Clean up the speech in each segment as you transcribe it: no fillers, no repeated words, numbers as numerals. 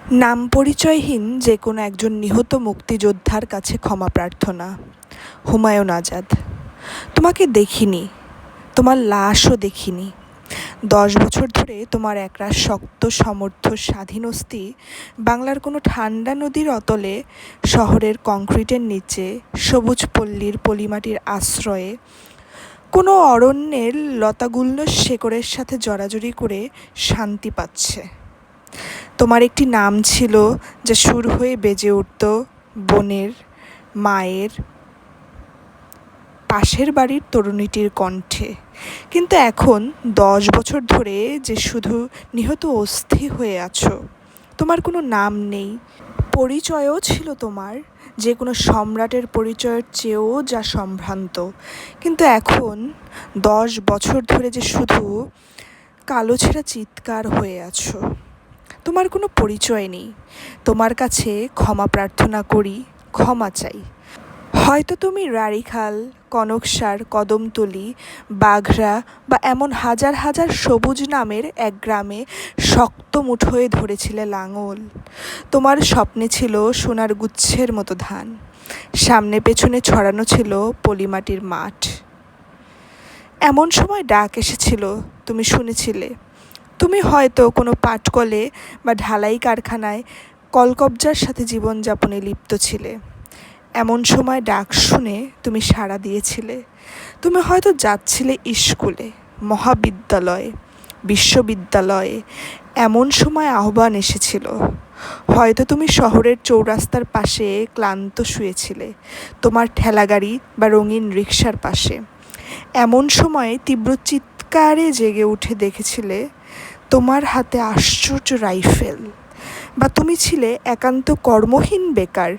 নাম পরিচয়হীন যে কোনো একজন নিহত মুক্তিযোদ্ধার কাছে ক্ষমা প্রার্থনা। হুমায়ুন আজাদ। তোমাকে দেখিনি, তোমার লাশও দেখিনি। 10 বছর ধরে তোমার একরাশ শক্ত সমর্থ স্বাধীন অস্থি বাংলার কোনো ঠান্ডা নদীর অতলে, শহরের কংক্রিটের নিচে, সবুজ পল্লীর পলিমাটির আশ্রয়ে, কোনো অরণ্যের লতাগুল্ম শেকড়ের সাথে জড়াজড়ি করে শান্তি পাচ্ছে। তোমার একটি নাম ছিল যা সুর হয়ে বেজে উঠত বোনের, মায়ের, পাশের বাড়ির তরুণীটির কণ্ঠে। কিন্তু এখন 10 বছর ধরে যে শুধু নিহত অস্থি হয়ে আছো। তোমার কোনো নাম নেই, পরিচয়ও ছিল তোমার যে কোনো সম্রাটের পরিচয়ের চেয়েও যা সম্ভ্রান্ত। কিন্তু এখন 10 বছর ধরে যে শুধু কালো ছেঁড়া চিৎকার হয়ে আছো। তোমার কোনো পরিচয় নেই। তোমার কাছে ক্ষমা প্রার্থনা করি, ক্ষমা চাই। হয়তো তুমি রাড়ীখাল, কনকসার, কদমতলী, বাঘরা বা এমন হাজার হাজার সবুজ নামের এক গ্রামে শক্ত মুঠোয় ধরেছিলে লাঙল। তোমার স্বপ্নে ছিল সোনার গুচ্ছের মতো ধান, সামনে পেছনে ছড়ানো ছিল পলিমাটির মাঠ। এমন সময় ডাক এসেছিল, তুমি শুনেছিলে। তুমি হয়তো কোনো পাটকলে বা ঢালাই কারখানায় কলকবজার সাথে জীবনযাপনে লিপ্ত ছিলে। এমন সময় ডাক শুনে তুমি সাড়া দিয়েছিলে। তুমি হয়তো যাচ্ছিলে স্কুলে, মহাবিদ্যালয়ে, বিশ্ববিদ্যালয়ে। এমন সময় আহ্বান এসেছিল। হয়তো তুমি শহরের চৌরাস্তার পাশে ক্লান্ত শুয়েছিলে, তোমার ঠেলাগাড়ি বা রঙিন রিকশার পাশে। এমন সময় তীব্র চিৎকারে জেগে উঠে দেখেছিলে তোমার হাতে আশ্চর্য রাইফেল। বা তুমি ছিলে একান্ত কর্মহীন বেকার,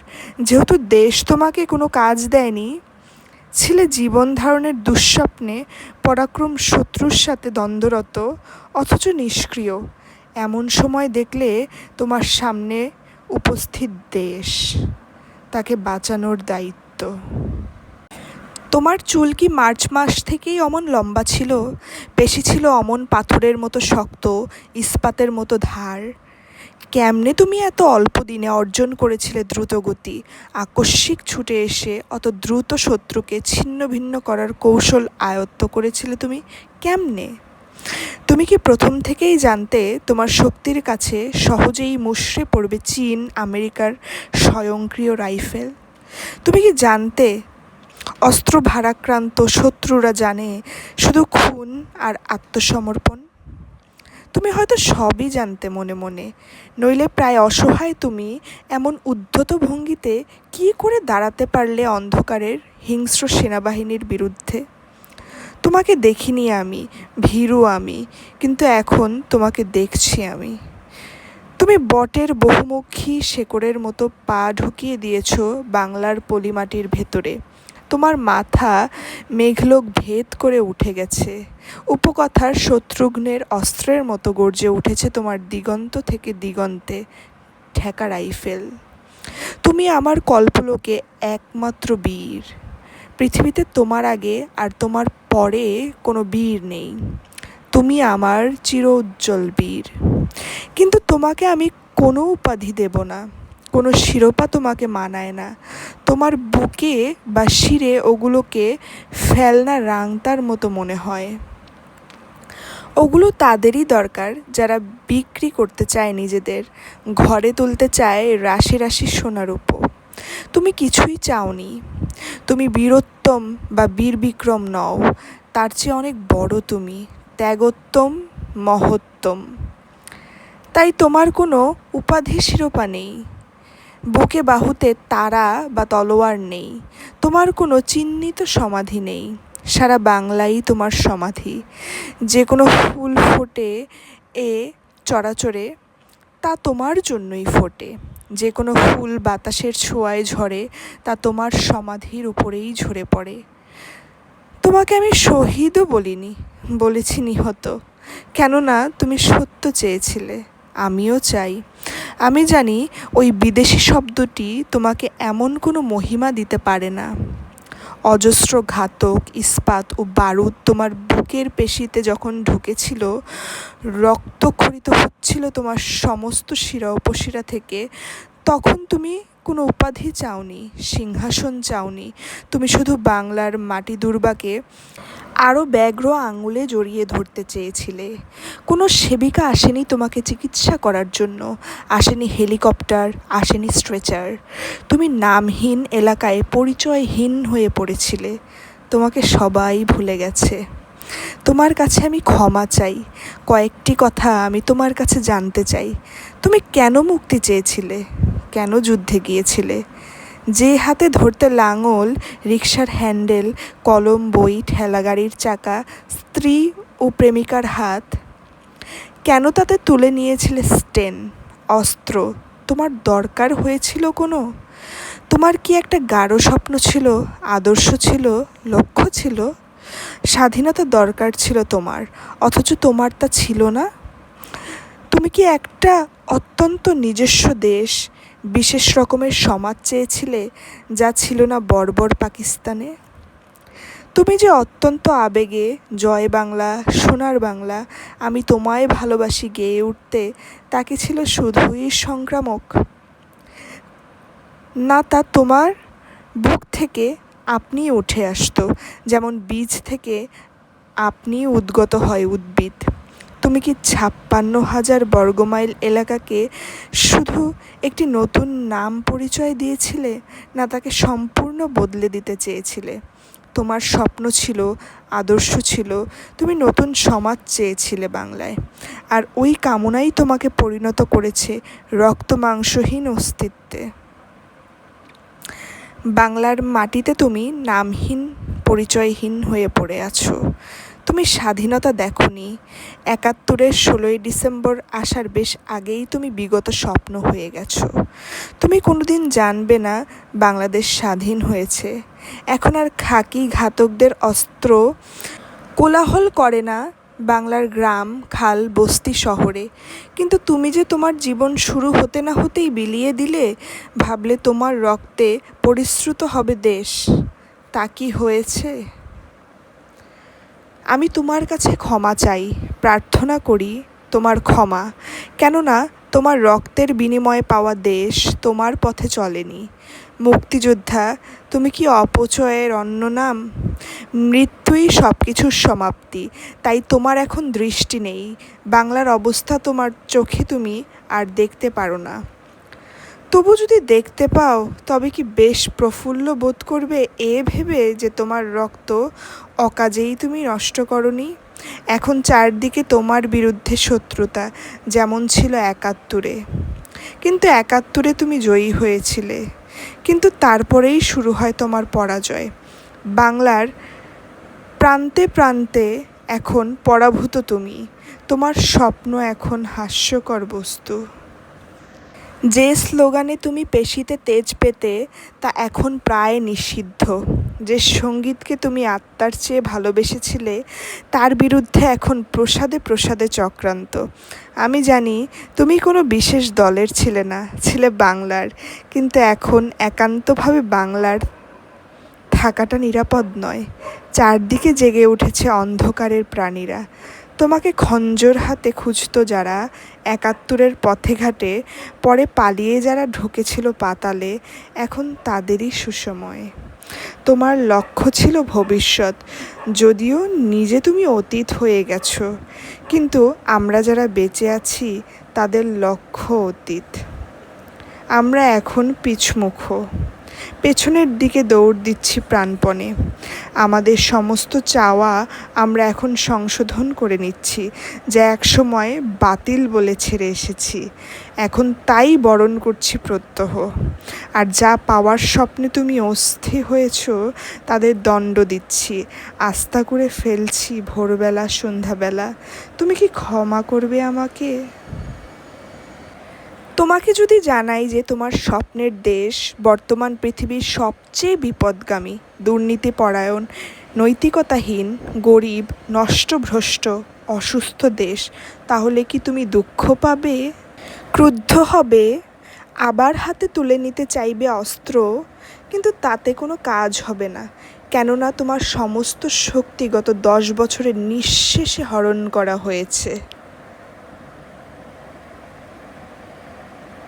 যেহেতু দেশ তোমাকে কোনো কাজ দেয়নি। ছিলে জীবন ধারণের দুঃস্বপ্নে পরাক্রম শত্রুর সাথে দ্বন্দ্বরত, অথচ নিষ্ক্রিয়। এমন সময় দেখলে তোমার সামনে উপস্থিত দেশ, তাকে বাঁচানোর দায়িত্ব। তোমার চুল কি মার্চ মাস থেকেই অমন লম্বা ছিল? পেশি ছিল অমন পাথরের মতো শক্ত, ইস্পাতের মতো ধার? কেমনে তুমি এত অল্প দিনে অর্জন করেছিলে দ্রুতগতি? আকস্মিক ছুটে এসে অত দ্রুত শত্রুকে ছিন্ন ভিন্ন করার কৌশল আয়ত্ত করেছিলে তুমি কেমনে? তুমি কি প্রথম থেকেই জানতে তোমার শক্তির কাছে সহজেই মুষড়ে পড়বে চীন আমেরিকার স্বয়ংক্রিয় রাইফেল? তুমি কি জানতে অস্ত্র ভারাক্রান্ত শত্রুরা জানে শুধু খুন আর আত্মসমর্পণ? তুমি হয়তো সবই জানতে মনে মনে, নইলে প্রায় অসহায় তুমি এমন উদ্ধত ভঙ্গিতে কী করে দাঁড়াতে পারলে অন্ধকারের হিংস্র সেনাবাহিনীর বিরুদ্ধে? তোমাকে দেখিনি আমি, ভীরু আমি, কিন্তু এখন তোমাকে দেখছি আমি। তুমি বটের বহুমুখী শেকড়ের মতো পা ঢুকিয়ে দিয়েছ বাংলার পলিমাটির ভেতরে। তোমার মাথা মেঘলোক ভেদ করে উঠে গেছে। উপকথার শত্রুঘ্নের অস্ত্রের মতো গর্জে উঠেছে তোমার দিগন্ত থেকে দিগন্তে ঠেকা রাইফেল। তুমি আমার কল্পলোকে একমাত্র বীর। পৃথিবীতে তোমার আগে আর তোমার পরে কোনো বীর নেই। তুমি আমার চির উজ্জ্বল বীর। কিন্তু তোমাকে আমি কোনো উপাধি দেব না, কোনো শিরোপা তোমাকে মানায় না। তোমার বুকে বা শিরে ওগুলোকে ফেলনা রাংতার মতো মনে হয়। ওগুলো তাদেরই দরকার যারা বিক্রি করতে চায় নিজেদের, ঘরে তুলতে চায় রাশি রাশি সোনারূপো। তুমি কিছুই চাওনি। তুমি বীরোত্তম বা বীর বিক্রম নও, তার চেয়ে অনেক বড় তুমি, ত্যাগোত্তম, মহোত্তম। তাই তোমার কোনো উপাধি শিরোপা নেই, বুকে বাহুতে তারা বা তলোয়ার নেই। তোমার কোনো চিহ্নিত সমাধি নেই, সারা বাংলাই তোমার সমাধি। যে কোনো ফুল ফোটে এ চরাচরে, তা তোমার জন্যই ফোটে। যে কোনো ফুল বাতাসের ছোঁয়ায় ঝরে, তা তোমার সমাধির উপরেই ঝরে পড়ে। তোমাকে আমি শহীদও বলিনি, বলেছি নিহত, কেননা তুমি সত্য চেয়েছিলে। আমিও চাই। আমি জানি ওই বিদেশি শব্দটি তোমাকে এমন কোনো মহিমা দিতে পারে না। অজস্র ঘাতক ইস্পাত ও বারুদ তোমার বুক বুকের পেশিতে যখন ঢুকেছিল, রক্তক্ষরিত হচ্ছিল তোমার সমস্ত শিরা উপশিরা থেকে, তখন তুমি কোনো উপাধি চাওনি, সিংহাসন চাওনি। তুমি শুধু বাংলার মাটি দুর্বাকে আরও ব্যগ্র আঙুলে জড়িয়ে ধরতে চেয়েছিলে। কোনো সেবিকা আসেনি তোমাকে চিকিৎসা করার জন্য, আসেনি হেলিকপ্টার, আসেনি স্ট্রেচার। তুমি নামহীন এলাকায় পরিচয়হীন হয়ে পড়েছিলে। তোমাকে সবাই ভুলে গেছে। তোমার কাছে আমি ক্ষমা চাই। কয়েকটি কথা আমি তোমার কাছে জানতে চাই। তুমি কেন মুক্তি চেয়েছিলে? কেন যুদ্ধে গিয়েছিলে? যে হাতে ধরতে লাঙল, রিকশার হ্যান্ডেল, কলম, বই, ঠেলাগাড়ির চাকা, স্ত্রী ও প্রেমিকার হাত, কেন তাতে তুলে নিয়েছিলে স্টেন, অস্ত্র? তোমার দরকার হয়েছিল কোনো? তোমার কি একটা গাঢ় স্বপ্ন ছিল, আদর্শ ছিল, লক্ষ্য ছিল? স্বাধীনতা দরকার ছিল তোমার, অথচ তোমার তা ছিল না। তুমি কি একটা অত্যন্ত নিজস্ব দেশ, বিশেষ রকমের সমাজ চেয়েছিলে, যা ছিল না বর্বর পাকিস্তানে? তুমি যে অত্যন্ত আবেগে জয় বাংলা, সোনার বাংলা, আমি তোমায় ভালোবাসি গেয়ে উঠতে, তা কি ছিল শুধুই সংক্রামক? না, তা তোমার বুক থেকে আপনিই উঠে আসতো, যেমন বীজ থেকে আপনি উদ্গত হয় উদ্ভিদ। তুমি কি 56,000 বর্গমাইল এলাকাকে শুধু একটি নতুন নাম পরিচয় দিয়েছিলে, না তাকে সম্পূর্ণ বদলে দিতে চেয়েছিলে? তোমার স্বপ্ন ছিল, আদর্শ ছিল, তুমি নতুন সমাজ চেয়েছিলে বাংলায়, আর ওই কামনাই তোমাকে পরিণত করেছে রক্ত মাংসহীন অস্তিত্বে। বাংলার মাটিতে তুমি নামহীন, পরিচয়হীন হয়ে পড়ে আছো। তুমি স্বাধীনতা দেখোনি। ৭১-এর ১৬ই ডিসেম্বর আসার বেশ আগেই তুমি বিগত স্বপ্ন হয়ে গেছো। তুমি কোনোদিন জানবে না বাংলাদেশ স্বাধীন হয়েছে। এখন আর খাকি ঘাতকদের অস্ত্র কোলাহল করে না বাংলার গ্রাম, খাল, বস্তি, শহরে। কিন্তু তুমি যে তোমার জীবন শুরু হতে না হতেই বিলিয়ে দিলে, ভাবলে তোমার রক্তে পরিশ্রুত হবে দেশ। তা কি হয়েছে? আমি তোমার কাছে ক্ষমা চাই, প্রার্থনা করি তোমার ক্ষমা। কেননা তোমার রক্তের বিনিময়ে পাওয়া দেশ তোমার পথে চলেনি। মুক্তিযোদ্ধা, তুমি কি অপচয়ের অন্য নাম? মৃত্যুই সব কিছুর সমাপ্তি, তাই তোমার এখন দৃষ্টি নেই। বাংলার অবস্থা তোমার চোখে তুমি আর দেখতে পারো না। তবু যদি দেখতে পাও, তবে কি বেশ প্রফুল্ল বোধ করবে এ ভেবে যে তোমার রক্ত অকাজেই তুমি নষ্ট করনি। এখন চারদিকে তোমার বিরুদ্ধে শত্রুতা, যেমন ছিল ৭১-এ। কিন্তু ৭১-এ তুমি জয়ী হয়েছিলে। কিন্তু তারপরেই শুরু হয় তোমার পরাজয়। বাংলার প্রান্তে প্রান্তে এখন পরাভূত তুমি। তোমার স্বপ্ন এখন হাস্যকর বস্তু। যে স্লোগানে তুমি পেশিতে তেজ পেতে, তা এখন প্রায় নিষিদ্ধ। যে সঙ্গীতকে তুমি আত্মার চেয়ে ভালোবেসেছিলে, তার বিরুদ্ধে এখন প্রসাদে প্রসাদে চক্রান্ত। আমি জানি তুমি কোনো বিশেষ দলের ছিলে না, ছিলে বাংলার। কিন্তু এখন একান্তভাবে বাংলার থাকাটা নিরাপদ নয়। চারদিকে জেগে উঠেছে অন্ধকারের প্রাণীরা। তোমাকে খঞ্জর হাতে খুঁজত যারা ৭১-এর পথে ঘাটে, পরে পালিয়ে যারা ঢুকেছিল পাতালে, এখন তাদেরই সুসময়। তোমার লক্ষ্য ছিল ভবিষ্যৎ, যদিও নিজে তুমি অতীত হয়ে গেছো। কিন্তু আমরা যারা বেঁচে আছি, তাদের লক্ষ্য অতীত। আমরা এখন পিছমুখ, পেছনের দিকে দৌড় দিচ্ছি প্রাণপণে। আমাদের সমস্ত চাওয়া আমরা এখন সংশোধন করে নিচ্ছি, যা একসময় বাতিল বলে ছেড়ে এসেছি, এখন তাই বরণ করছি প্রত্যহ। আর যা পাওয়ার স্বপ্নে তুমি অস্থির হয়েছ, তাদের দণ্ড দিচ্ছি, আস্থা করে ফেলছি ভোরবেলা, সন্ধ্যাবেলা। তুমি কি ক্ষমা করবে আমাকে? তোমাকে যদি জানাই যে তোমার স্বপ্নের দেশ বর্তমান পৃথিবীর সবচেয়ে বিপদগামী, দুর্নীতিপরায়ণ, নৈতিকতাহীন, গরিব, নষ্টভ্রষ্ট, অসুস্থ দেশ, তাহলে কি তুমি দুঃখ পাবে, ক্রুদ্ধ হবে, আবার হাতে তুলে নিতে চাইবে অস্ত্র? কিন্তু তাতে কোনো কাজ হবে না। কেননা তোমার সমস্ত শক্তি গত 10 বছরের নিঃশেষে হরণ করা হয়েছে।